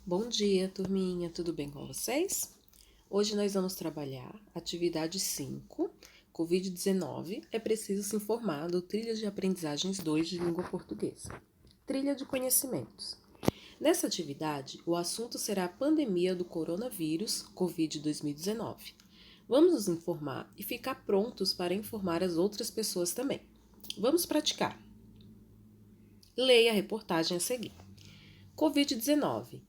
Bom dia, turminha, tudo bem com vocês? Hoje nós vamos trabalhar atividade 5, Covid-19, é preciso se informar do Trilha de Aprendizagens 2 de Língua Portuguesa. Trilha de Conhecimentos. Nessa atividade, o assunto será a pandemia do coronavírus, Covid-2019. Vamos nos informar e ficar prontos para informar as outras pessoas também. Vamos praticar. Leia a reportagem a seguir. Covid-19.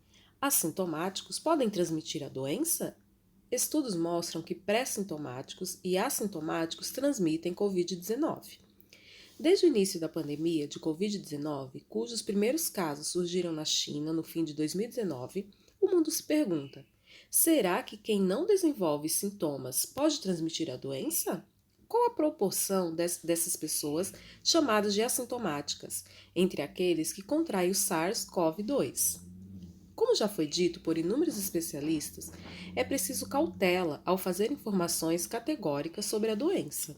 Assintomáticos podem transmitir a doença? Estudos mostram que pré-sintomáticos e assintomáticos transmitem Covid-19. Desde o início da pandemia de Covid-19, cujos primeiros casos surgiram na China no fim de 2019, o mundo se pergunta: será que quem não desenvolve sintomas pode transmitir a doença? Qual a proporção dessas pessoas chamadas de assintomáticas entre aqueles que contraem o SARS-CoV-2? Como já foi dito por inúmeros especialistas, é preciso cautela ao fazer informações categóricas sobre a doença.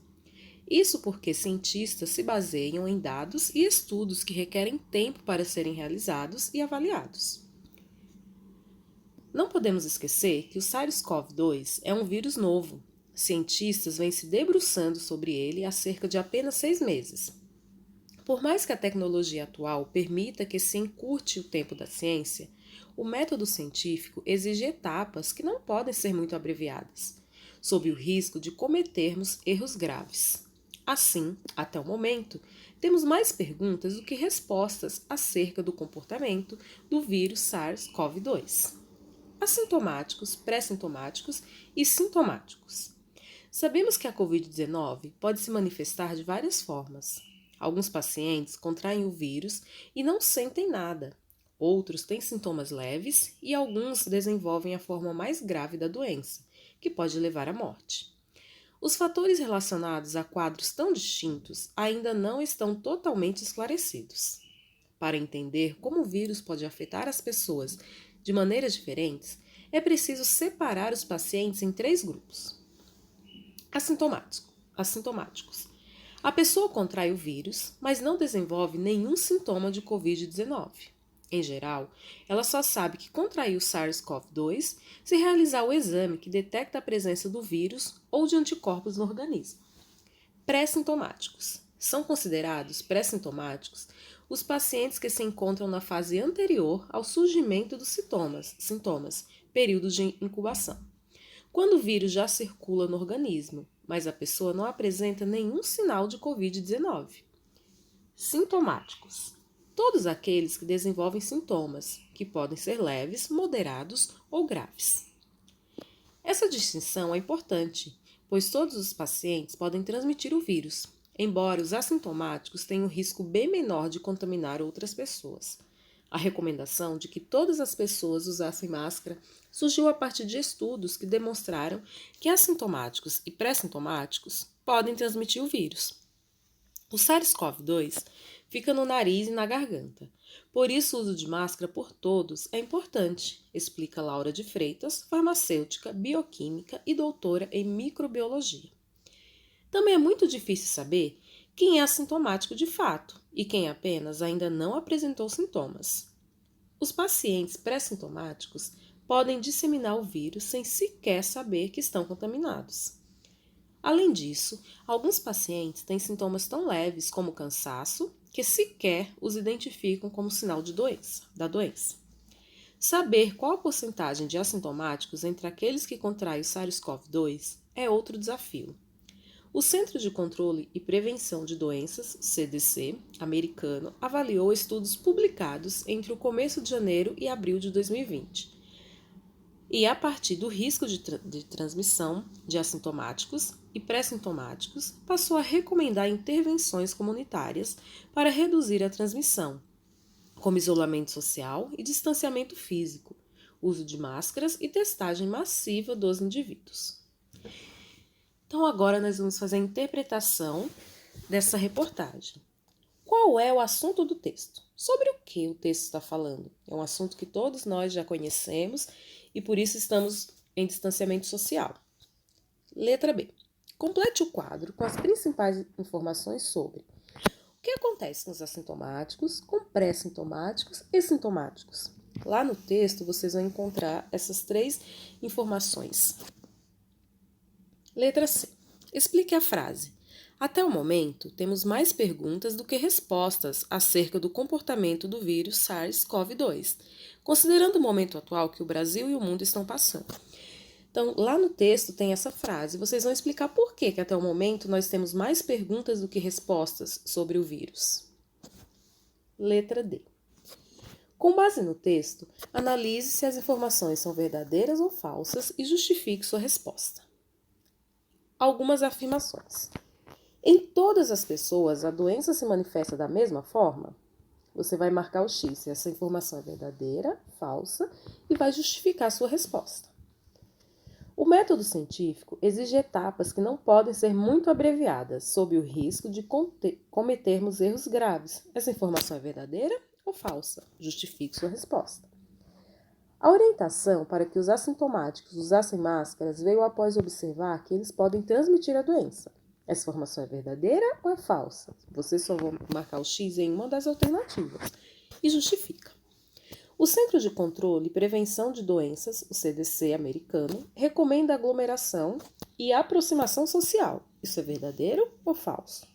Isso porque cientistas se baseiam em dados e estudos que requerem tempo para serem realizados e avaliados. Não podemos esquecer que o SARS-CoV-2 é um vírus novo. Cientistas vêm se debruçando sobre ele há cerca de apenas 6 meses. Por mais que a tecnologia atual permita que se encurte o tempo da ciência, o método científico exige etapas que não podem ser muito abreviadas, sob o risco de cometermos erros graves. Assim, até o momento, temos mais perguntas do que respostas acerca do comportamento do vírus SARS-CoV-2. Assintomáticos, pré-sintomáticos e sintomáticos. Sabemos que a Covid-19 pode se manifestar de várias formas. Alguns pacientes contraem o vírus e não sentem nada. Outros têm sintomas leves e alguns desenvolvem a forma mais grave da doença, que pode levar à morte. Os fatores relacionados a quadros tão distintos ainda não estão totalmente esclarecidos. Para entender como o vírus pode afetar as pessoas de maneiras diferentes, é preciso separar os pacientes em 3 grupos. Assintomáticos. A pessoa contrai o vírus, mas não desenvolve nenhum sintoma de Covid-19. Em geral, ela só sabe que contraiu SARS-CoV-2 se realizar o exame que detecta a presença do vírus ou de anticorpos no organismo. Pré-sintomáticos. São considerados pré-sintomáticos os pacientes que se encontram na fase anterior ao surgimento dos sintomas, período de incubação. Quando o vírus já circula no organismo, mas a pessoa não apresenta nenhum sinal de Covid-19. Sintomáticos. Todos aqueles que desenvolvem sintomas, que podem ser leves, moderados ou graves. Essa distinção é importante, pois todos os pacientes podem transmitir o vírus, embora os assintomáticos tenham um risco bem menor de contaminar outras pessoas. A recomendação de que todas as pessoas usassem máscara surgiu a partir de estudos que demonstraram que assintomáticos e pré-sintomáticos podem transmitir o vírus. O SARS-CoV-2 fica no nariz e na garganta. Por isso, o uso de máscara por todos é importante, explica Laura de Freitas, farmacêutica, bioquímica e doutora em microbiologia. Também é muito difícil saber quem é assintomático de fato e quem apenas ainda não apresentou sintomas. Os pacientes pré-sintomáticos podem disseminar o vírus sem sequer saber que estão contaminados. Além disso, alguns pacientes têm sintomas tão leves como cansaço que sequer os identificam como sinal da doença. Saber qual a porcentagem de assintomáticos entre aqueles que contraem o SARS-CoV-2 é outro desafio. O Centro de Controle e Prevenção de Doenças, CDC, americano, avaliou estudos publicados entre o começo de janeiro e abril de 2020. E a partir do risco de transmissão de assintomáticos e pré-sintomáticos, passou a recomendar intervenções comunitárias para reduzir a transmissão, como isolamento social e distanciamento físico, uso de máscaras e testagem massiva dos indivíduos. Então agora nós vamos fazer a interpretação dessa reportagem. Qual é o assunto do texto? Sobre o que o texto está falando? É um assunto que todos nós já conhecemos e por isso estamos em distanciamento social. Letra B. Complete o quadro com as principais informações sobre o que acontece com os assintomáticos, com pré-sintomáticos e sintomáticos. Lá no texto, vocês vão encontrar essas 3 informações. Letra C. Explique a frase. Até o momento, temos mais perguntas do que respostas acerca do comportamento do vírus SARS-CoV-2, considerando o momento atual que o Brasil e o mundo estão passando. Então, lá no texto tem essa frase. Vocês vão explicar por que até o momento nós temos mais perguntas do que respostas sobre o vírus. Letra D. Com base no texto, analise se as informações são verdadeiras ou falsas e justifique sua resposta. Algumas afirmações. Em todas as pessoas, a doença se manifesta da mesma forma? Você vai marcar o X se essa informação é verdadeira, falsa e vai justificar sua resposta. O método científico exige etapas que não podem ser muito abreviadas, sob o risco de cometermos erros graves. Essa informação é verdadeira ou falsa? Justifique sua resposta. A orientação para que os assintomáticos usassem máscaras veio após observar que eles podem transmitir a doença. Essa informação é verdadeira ou é falsa? Você só vai marcar o X em uma das alternativas e justifica. O Centro de Controle e Prevenção de Doenças, o CDC americano, recomenda aglomeração e aproximação social. Isso é verdadeiro ou falso?